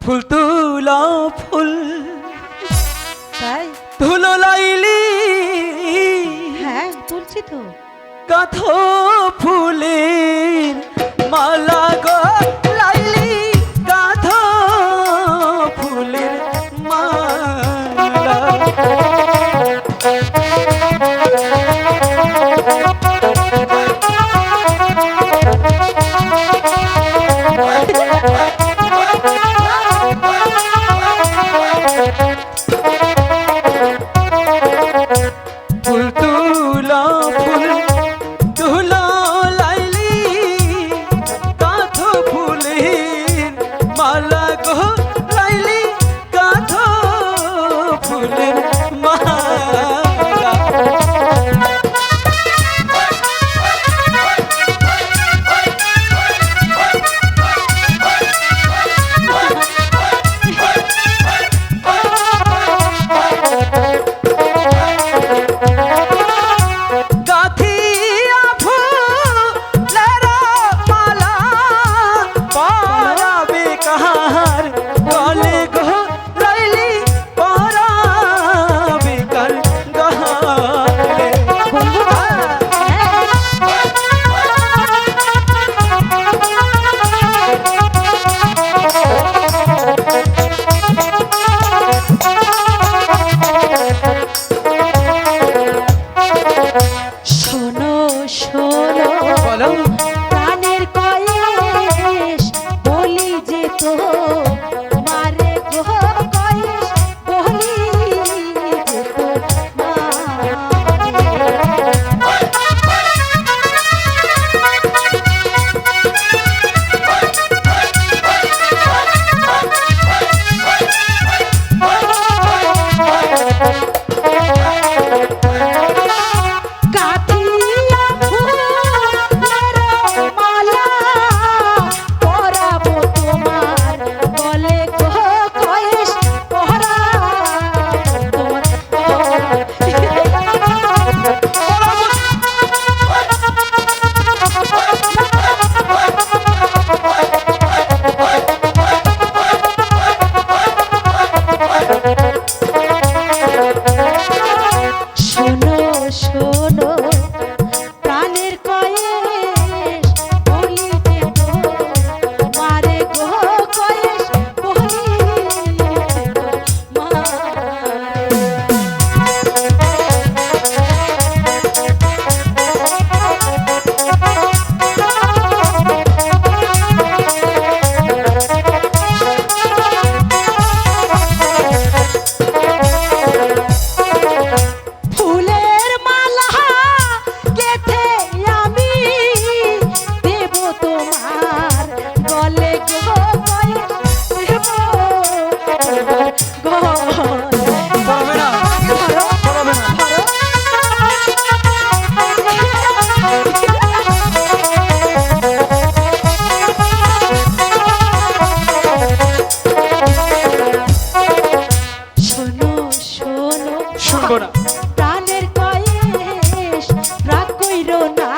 ফুল তুলা ফুল তাই ধুলো লাইলি হ্যাঁ তুলছি তো কাঁথ ফুলের মালা গো লাইলি কাঁথ ফুলের মালা ফুল তুলা ফুল তুলা লাইলি কাঁথ ফুলের মালা গো লাইলি কাঁথ ফুলের মালা গাথিয়া ফুলের মালা পরাবে কাহার গলে গো লাইলি পরাবে কার গলে শোনো শোনো বলো প্রাণের কয়েস বলি যে তো মারে গো কয়েস বলি যে তো কাঠিয়া ফুলের মালা পরাবো তোমার গলে গো কয়েস পরাবো তোমার শোনো শোনো প্রাণের কয়েস বলি যে তো মারে গো কয়েস বলি যে তো মারে ফুলের মালা গেথে আমি দেব তোমার গলে গো কয়েস দেব পড়াবে না পড়াবে না শোনো শোনো শুনবো না প্রাণের কয়েস রাগ কইরো না